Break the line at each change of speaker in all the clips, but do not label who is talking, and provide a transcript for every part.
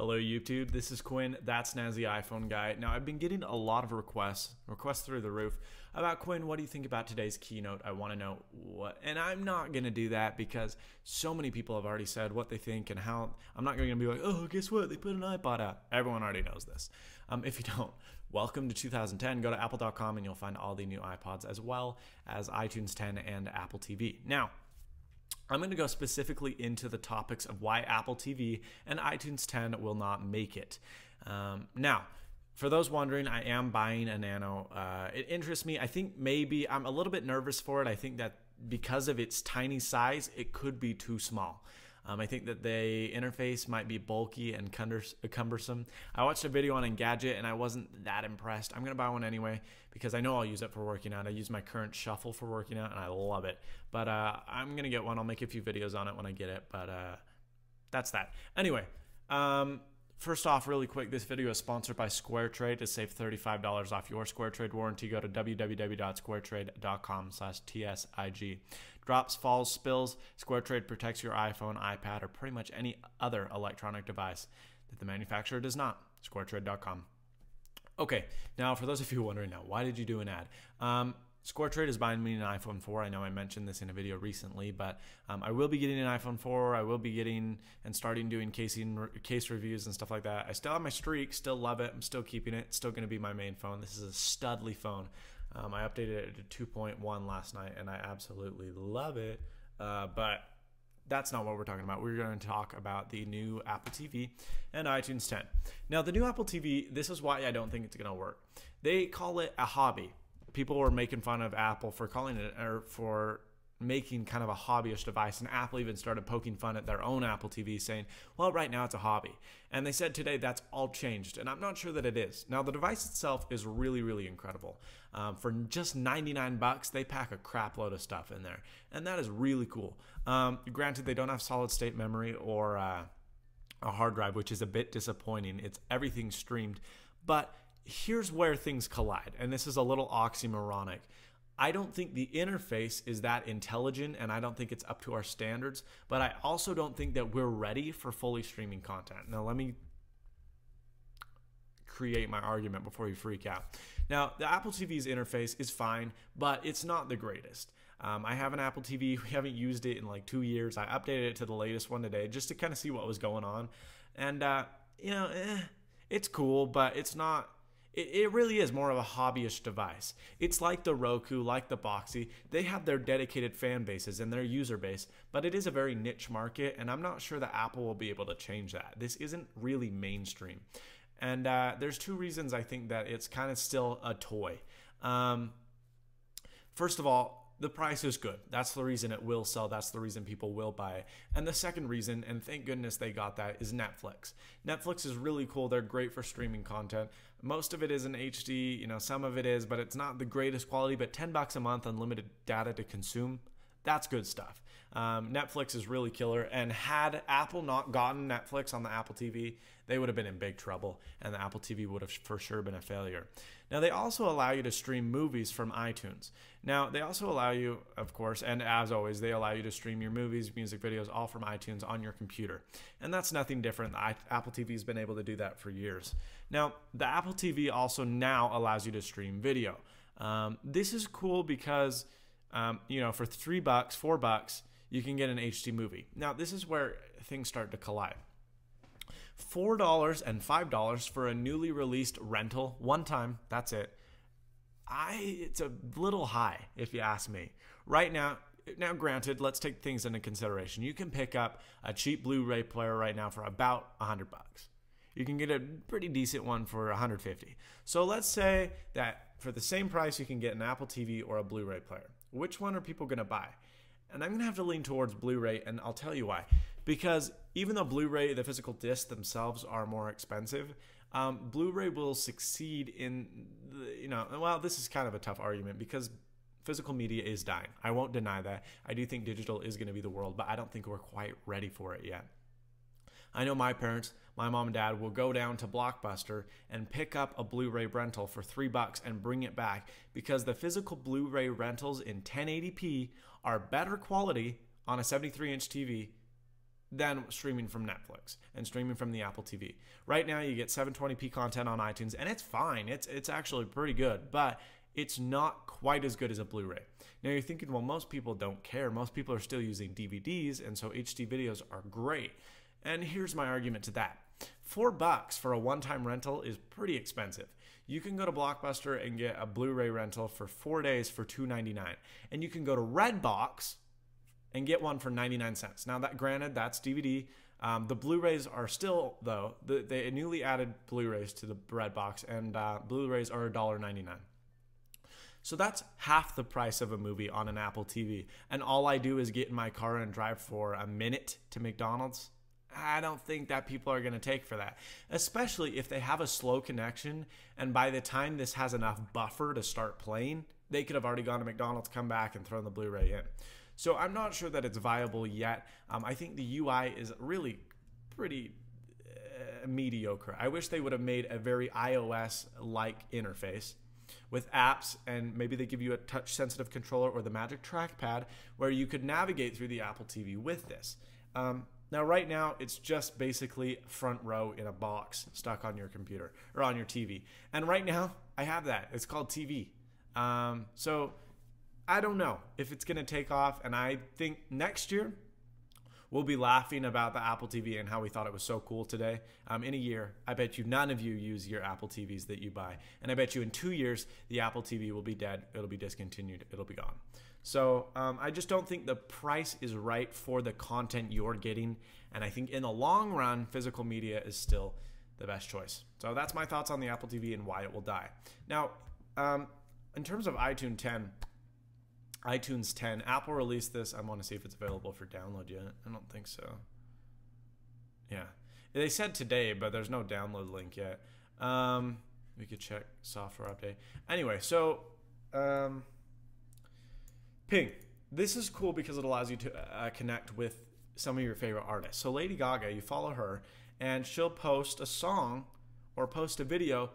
Hello YouTube, this is Quinn, that's Snazzy iPhone Guy. Now I've been getting a lot of requests through the roof about Quinn, what do you think about today's keynote? I want to know what, and I'm not going to do that because so many people have already said what they think and how. I'm not going to be like, oh, guess what, they put an iPod out. Everyone already knows this. If you don't, welcome to 2010. Go to apple.com and you'll find all the new iPods as well as iTunes 10 and Apple TV. Now, I'm going to go specifically into the topics of why Apple TV and iTunes 10 will not make it. Now, for those wondering, I am buying a Nano. It interests me. I think maybe I'm a little bit nervous for it. I think that because of its tiny size, it could be too small. I think that the interface might be bulky and cumbersome. I watched a video on Engadget and I wasn't that impressed. I'm going to buy one anyway because I know I'll use it for working out. I use my current Shuffle for working out and I love it. But I'm going to get one. I'll make a few videos on it when I get it. But that's that. Anyway, first off, really quick, this video is sponsored by SquareTrade. To save $35 off your SquareTrade warranty, go to www.squaretrade.com/TSIG. Drops, falls, spills, SquareTrade protects your iPhone, iPad, or pretty much any other electronic device that the manufacturer does not. SquareTrade.com. Okay, now for those of you wondering now, why did you do an ad? SquareTrade is buying me an iPhone 4. I know I mentioned this in a video recently, but I will be getting an iPhone 4. I will be getting and starting doing case reviews and stuff like that. I still have my Streak, still love it. I'm still keeping it. It's still going to be my main phone. This is a studly phone. I updated it to 2.1 last night, and I absolutely love it. But that's not what we're talking about. We're going to talk about the new Apple TV and iTunes 10. Now, the new Apple TV, this is why I don't think it's going to work. They call it a hobby. People were making fun of Apple for calling it, or for making kind of a hobbyist device, and Apple even started poking fun at their own Apple TV, saying, well, right now it's a hobby. And they said today that's all changed, and I'm not sure that it is. Now, the device itself is really, really incredible. For just 99 bucks, they pack a crap load of stuff in there, and that is really cool. Granted, they don't have solid state memory or a hard drive, which is a bit disappointing. It's everything streamed, but here's where things collide, and this is a little oxymoronic. I don't think the interface is that intelligent, and I don't think it's up to our standards, but I also don't think that we're ready for fully streaming content. Now, let me create my argument before you freak out. Now, the Apple TV's interface is fine, but it's not the greatest. I have an Apple TV. We haven't used it in like 2 years. I updated it to the latest one today just to kind of see what was going on. And, it's cool, but it's not. It really is more of a hobbyist device. It's like the Roku, like the Boxee. They have their dedicated fan bases and their user base, but it is a very niche market, and I'm not sure that Apple will be able to change that. This isn't really mainstream. And there's two reasons I think that it's kind of still a toy. First of all, the price is good. That's the reason it will sell. That's the reason people will buy it. And the second reason, and thank goodness they got that, is Netflix. Netflix is really cool. They're great for streaming content. Most of it is in HD, some of it is, but it's not the greatest quality, but 10 bucks a month, unlimited data to consume. That's good stuff. Netflix is really killer, and had Apple not gotten Netflix on the Apple TV, they would have been in big trouble, and the Apple TV would have for sure been a failure. Now, they also allow you to stream movies from iTunes. Now, they also allow you, of course, and as always, they allow you to stream your movies, music videos, all from iTunes on your computer. And that's nothing different. The Apple TV has been able to do that for years. Now, the Apple TV also now allows you to stream video. This is cool because for $3, $4, you can get an HD movie. Now, this is where things start to collide. $4 and $5 for a newly released rental, one time, that's it. It's a little high, if you ask me. Right now, granted, let's take things into consideration. You can pick up a cheap Blu-ray player right now for about $100. You can get a pretty decent one for $150. So let's say that for the same price, you can get an Apple TV or a Blu-ray player. Which one are people going to buy? And I'm going to have to lean towards Blu-ray, and I'll tell you why. Because even though Blu-ray, the physical discs themselves are more expensive, Blu-ray will succeed in, this is kind of a tough argument because physical media is dying. I won't deny that. I do think digital is going to be the world, but I don't think we're quite ready for it yet. I know my parents, my mom and dad, will go down to Blockbuster and pick up a Blu-ray rental for $3 and bring it back because the physical Blu-ray rentals in 1080p are better quality on a 73-inch TV than streaming from Netflix and streaming from the Apple TV. Right now, you get 720p content on iTunes, and it's fine. It's actually pretty good, but it's not quite as good as a Blu-ray. Now you're thinking, well, most people don't care. Most people are still using DVDs, and so HD videos are great. And here's my argument to that. $4 for a one-time rental is pretty expensive. You can go to Blockbuster and get a Blu-ray rental for 4 days for $2.99. And you can go to Redbox and get one for 99 cents. Now, that granted, that's DVD. The Blu-rays are still, though, they newly added Blu-rays to the Redbox, and Blu-rays are $1.99. So that's half the price of a movie on an Apple TV. And all I do is get in my car and drive for a minute to McDonald's. I don't think that people are going to take for that, especially if they have a slow connection. And by the time this has enough buffer to start playing, they could have already gone to McDonald's, come back, and thrown the Blu-ray in. So I'm not sure that it's viable yet. I think the UI is really pretty mediocre. I wish they would have made a very iOS-like interface with apps, and maybe they give you a touch-sensitive controller or the Magic Trackpad where you could navigate through the Apple TV with this. Now, right now, it's just basically front row in a box stuck on your computer or on your TV. And right now, I have that. It's called TV. So I don't know if it's going to take off, and I think next year we'll be laughing about the Apple TV and how we thought it was so cool today. In a year, I bet you none of you use your Apple TVs that you buy, and I bet you in 2 years the Apple TV will be dead, it'll be discontinued, it'll be gone. So I just don't think the price is right for the content you're getting, and I think in the long run, physical media is still the best choice. So that's my thoughts on the Apple TV and why it will die. Now, in terms of iTunes 10, Apple released this. I want to see if it's available for download yet. I don't think so. Yeah. They said today, but there's no download link yet. We could check software update. Anyway, so Ping. This is cool because it allows you to connect with some of your favorite artists. So Lady Gaga, you follow her, and she'll post a song or post a video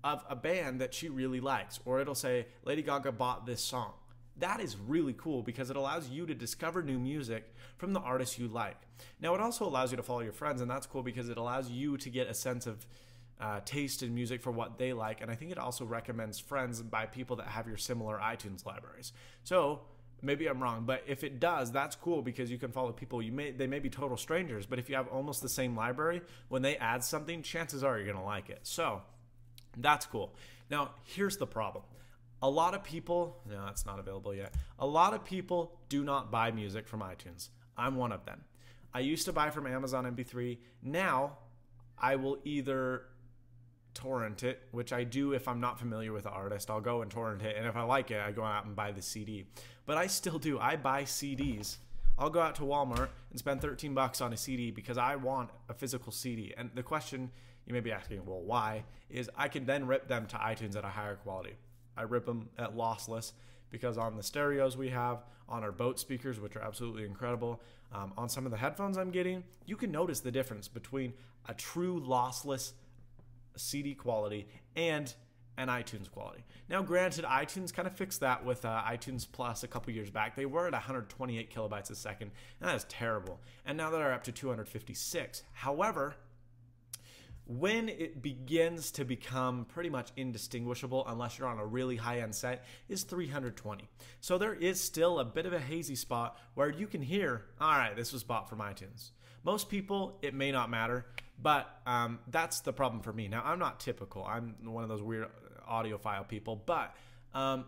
of a band that she really likes. Or it'll say, Lady Gaga bought this song. That is really cool because it allows you to discover new music from the artists you like. Now, it also allows you to follow your friends, and that's cool because it allows you to get a sense of taste in music for what they like. And I think it also recommends friends by people that have your similar iTunes libraries. So maybe I'm wrong, but if it does, that's cool because you can follow people. They may be total strangers, but if you have almost the same library, when they add something, chances are you're going to like it. So that's cool. Now, here's the problem. A lot of people, no, it's not available yet. A lot of people do not buy music from iTunes. I'm one of them. I used to buy from Amazon MP3. Now, I will either torrent it, which I do if I'm not familiar with the artist. I'll go and torrent it, and if I like it, I go out and buy the CD. But I still do. I buy CDs. I'll go out to Walmart and spend $13 on a CD because I want a physical CD. And the question you may be asking, well, why, is I can then rip them to iTunes at a higher quality. I rip them at lossless because on the stereos we have, on our Boat speakers, which are absolutely incredible, on some of the headphones I'm getting, you can notice the difference between a true lossless CD quality and an iTunes quality. Now, granted, iTunes kind of fixed that with iTunes Plus a couple years back. They were at 128 kilobytes a second, and that is terrible. And now they're up to 256. However, when it begins to become pretty much indistinguishable, unless you're on a really high-end set, is 320. So there is still a bit of a hazy spot where you can hear, all right, this was bought from iTunes. Most people, it may not matter, but that's the problem for me. Now, I'm not typical. I'm one of those weird audiophile people, but a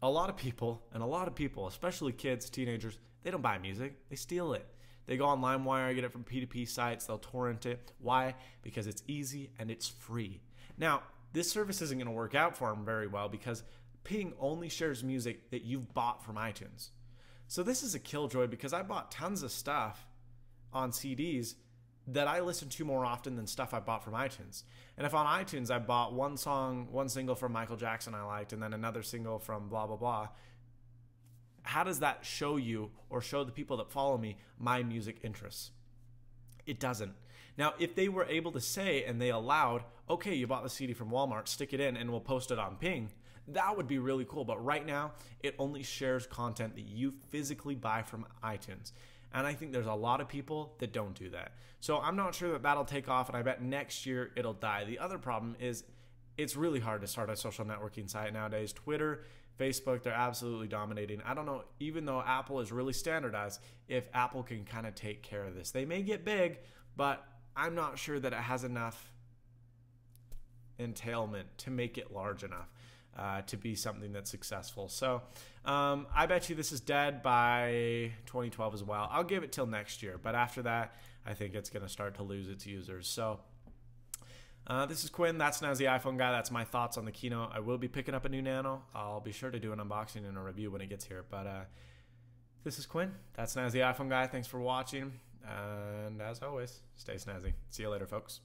lot of people, especially kids, teenagers, they don't buy music. They steal it. They go on LimeWire, get it from P2P sites, they'll torrent it. Why? Because it's easy and it's free. Now, this service isn't going to work out for them very well because Ping only shares music that you've bought from iTunes. So this is a killjoy because I bought tons of stuff on CDs that I listen to more often than stuff I bought from iTunes. And if on iTunes I bought one single from Michael Jackson I liked and then another single from blah, blah, blah, how does that show you or show the people that follow me my music interests? It doesn't. Now, if they were able to say and they allowed, okay, you bought the CD from Walmart, stick it in and we'll post it on Ping, that would be really cool. But right now, it only shares content that you physically buy from iTunes. And I think there's a lot of people that don't do that. So I'm not sure that that'll take off, and I bet next year it'll die. The other problem is it's really hard to start a social networking site nowadays. Twitter, Facebook, they're absolutely dominating. I don't know, even though Apple is really standardized, if Apple can kind of take care of this. They may get big, but I'm not sure that it has enough entailment to make it large enough to be something that's successful. So I bet you this is dead by 2012 as well. I'll give it till next year, but after that, I think it's going to start to lose its users. So this is Quinn. That's Naz the iPhone Guy. That's my thoughts on the keynote. I will be picking up a new Nano. I'll be sure to do an unboxing and a review when it gets here. But this is Quinn. That's Naz the iPhone Guy. Thanks for watching. And as always, stay snazzy. See you later, folks.